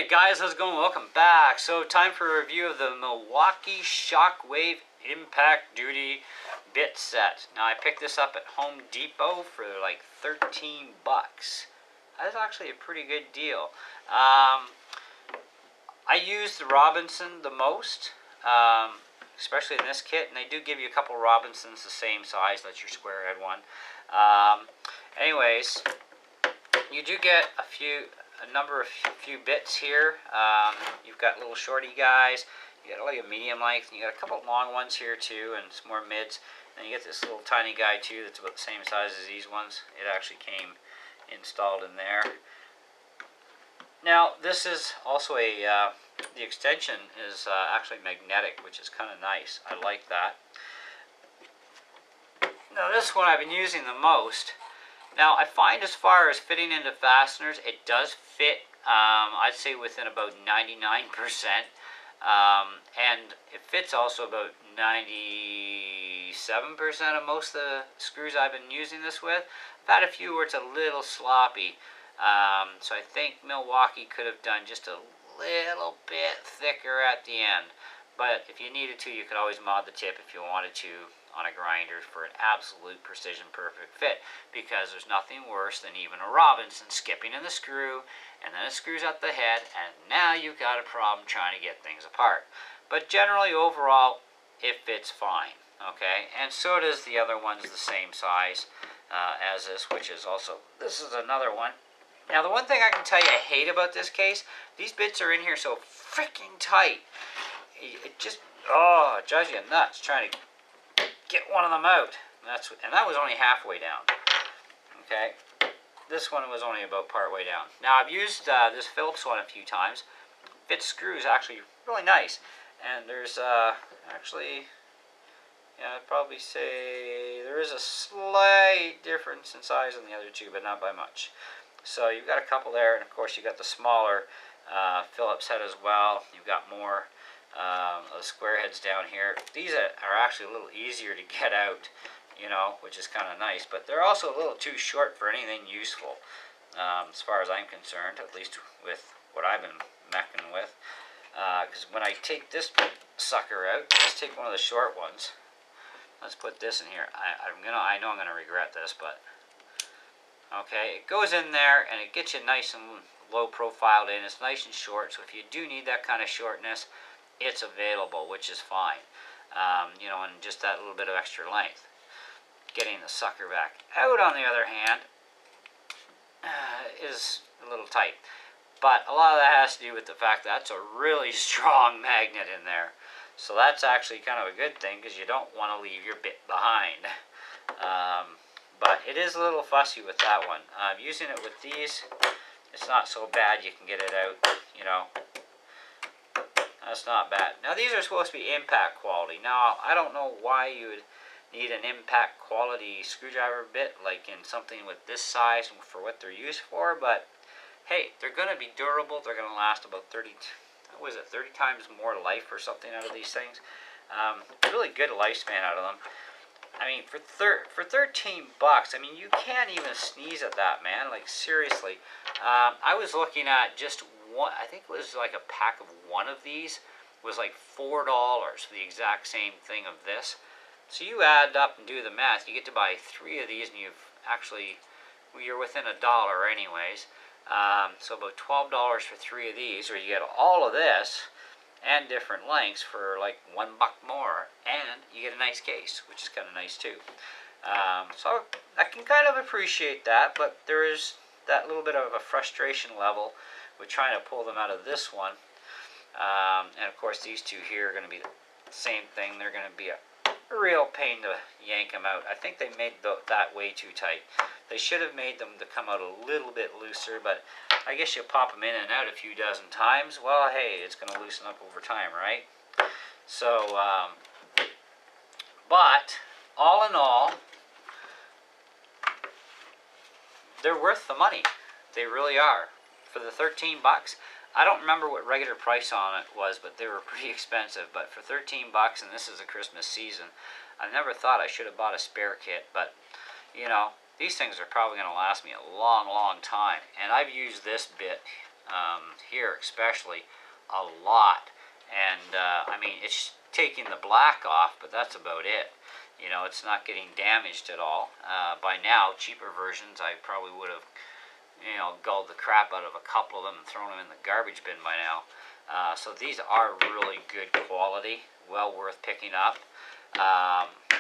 Alright guys, how's it going? Welcome back. So time for a review of the Milwaukee Shockwave Impact Duty bit set. Now I picked this up at Home Depot for like 13 bucks. That's actually a pretty good deal. I use the Robinson the most, especially in this kit, and they do give you a couple Robinsons the same size. That's your square head one. Anyways, you do get a few bits here. You've got little shorty guys, you got like a medium length, and you got a couple long ones here too, and some more mids. And you get this little tiny guy too that's about the same size as these ones. It actually came installed in there. Now this is also the extension is actually magnetic, which is kind of nice. I like that. Now this one I've been using the most. Now I find as far as fitting into fasteners, it does fit, I'd say within about 99%. And it fits also about 97% of most of the screws I've been using this with. I've had a few where it's a little sloppy. So I think Milwaukee could have done just a little bit thicker at the end. But if you needed to, you could always mod the tip if you wanted to on a grinder for an absolute precision perfect fit, because there's nothing worse than even a Robinson skipping in the screw and then it screws out the head and now you've got a problem trying to get things apart. But generally overall it fits fine, okay? And so does the other ones the same size as this, which is also, this is another one. Now the one thing I can tell you I hate about this case, these bits are in here so freaking tight. It just, oh, it drives you nuts trying to get one of them out. And that was only halfway down. Okay, this one was only about part way down. Now I've used this Phillips one a few times. Fits screws actually really nice. And there's actually, yeah, I'd probably say there is a slight difference in size in the other two, but not by much. So you've got a couple there, and of course you've got the smaller Phillips head as well. You've got more the square heads down here. These are actually a little easier to get out, you know, which is kind of nice, but they're also a little too short for anything useful, as far as I'm concerned, at least with what I've been mecking with. Because when I take this sucker out, let's take one of the short ones. Let's put this in here. I know I'm gonna regret this, but okay, it goes in there and it gets you nice and low profiled in. It's nice and short, so if you do need that kind of shortness, it's available, which is fine. You know, and just that little bit of extra length. Getting the sucker back out, on the other hand, is a little tight. But a lot of that has to do with the fact that that's a really strong magnet in there. So that's actually kind of a good thing, because you don't want to leave your bit behind. But it is a little fussy with that one. Using it with these, it's not so bad. You can get it out, you know. That's not bad. Now these are supposed to be impact quality. Now I don't know why you would need an impact quality screwdriver bit like in something with this size and for what they're used for, but hey, they're going to be durable. They're going to last about 30 times more life or something out of these things. Really good lifespan out of them. I mean, for 13 bucks, I mean, you can't even sneeze at that, man. Like, seriously. I was looking at just one, I think it was like a pack of one of these was like $4 for the exact same thing of this. So you add up and do the math, you get to buy 3 of these, and you're within $1 anyways. So about $12 for 3 of these, or you get all of this and different lengths for like $1 more, and you get a nice case, which is kind of nice too. So I can kind of appreciate that, but there is that little bit of a frustration level with trying to pull them out of this one. And of course these two here are going to be the same thing. They're going to be a real pain to yank them out. I think they made that way too tight. They should have made them to come out a little bit looser, but I guess you pop them in and out a few dozen times. Well, hey, it's going to loosen up over time, right? So, but all in all, they're worth the money. They really are. For the 13 bucks, I don't remember what regular price on it was, but they were pretty expensive. But for 13 bucks, and this is the Christmas season, I never thought I should have bought a spare kit. But, you know, these things are probably going to last me a long, long time. And I've used this bit here especially, a lot. And I mean, it's taking the black off, but that's about it. You know, it's not getting damaged at all. By now, cheaper versions, I probably would have, you know, gulled the crap out of a couple of them and thrown them in the garbage bin by now. So these are really good quality, well worth picking up.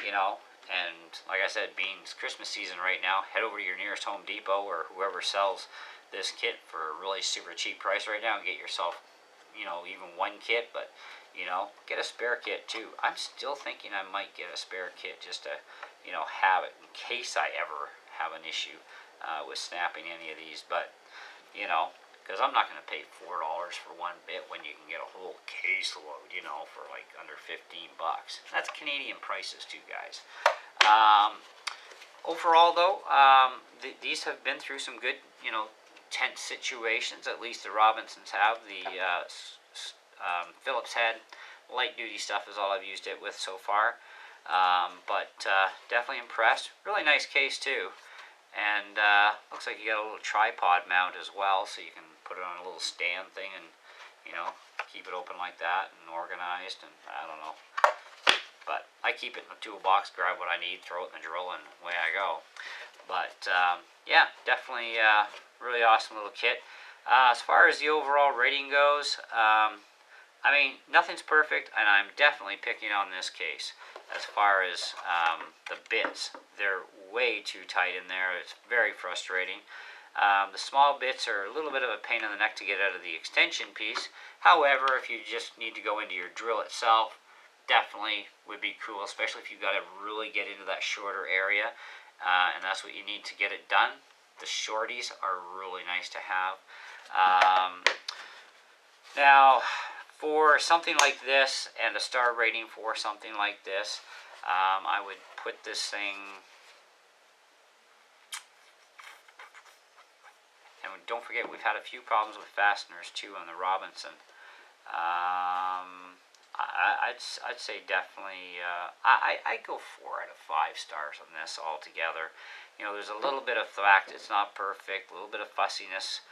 You know, and like I said, being Christmas season right now, head over to your nearest Home Depot or whoever sells this kit for a really super cheap price right now and get yourself, you know, even one kit, but you know, get a spare kit too. I'm still thinking I might get a spare kit just to, you know, have it in case I ever have an issue with snapping any of these. But you know, because I'm not going to pay $4 for one bit when you can get a whole caseload, you know, for like under $15. That's Canadian prices too, guys. Overall, though, these have been through some good, you know, tense situations. At least the Robinsons have. The Phillips head light duty stuff is all I've used it with so far. But definitely impressed. Really nice case too. And looks like you got a little tripod mount as well, so you can put it on a little stand thing and, you know, keep it open like that and organized. And I don't know, but I keep it in a toolbox, grab what I need, throw it in the drill, and away I go. But yeah, definitely really awesome little kit. As far as the overall rating goes, I mean, nothing's perfect, and I'm definitely picking on this case. As far as the bits, they're way too tight in there. It's very frustrating. The small bits are a little bit of a pain in the neck to get out of the extension piece. However, if you just need to go into your drill itself, definitely would be cool, especially if you've got to really get into that shorter area, and that's what you need to get it done. The shorties are really nice to have. Now, for something like this and a star rating for something like this, I would put this thing, and don't forget we've had a few problems with fasteners too on the Robinson. I'd say definitely, I'd go 4 out of 5 stars on this altogether. You know, there's a little bit of fact it's not perfect, a little bit of fussiness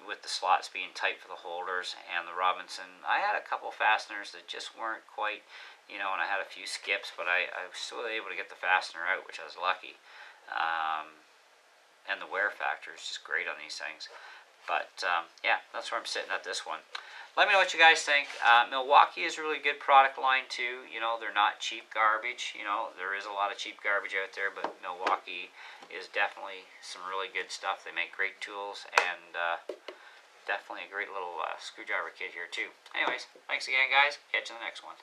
with the slots being tight for the holders, and the Robinson, I had a couple fasteners that just weren't quite, you know, and I had a few skips, but I was still able to get the fastener out, which I was lucky. And the wear factor is just great on these things. But yeah, that's where I'm sitting at this one. Let me know what you guys think. Milwaukee is a really good product line too. You know, they're not cheap garbage. You know, there is a lot of cheap garbage out there, but Milwaukee is definitely some really good stuff. They make great tools, and definitely a great little screwdriver kit here too. Anyways, thanks again, guys. Catch you in the next one.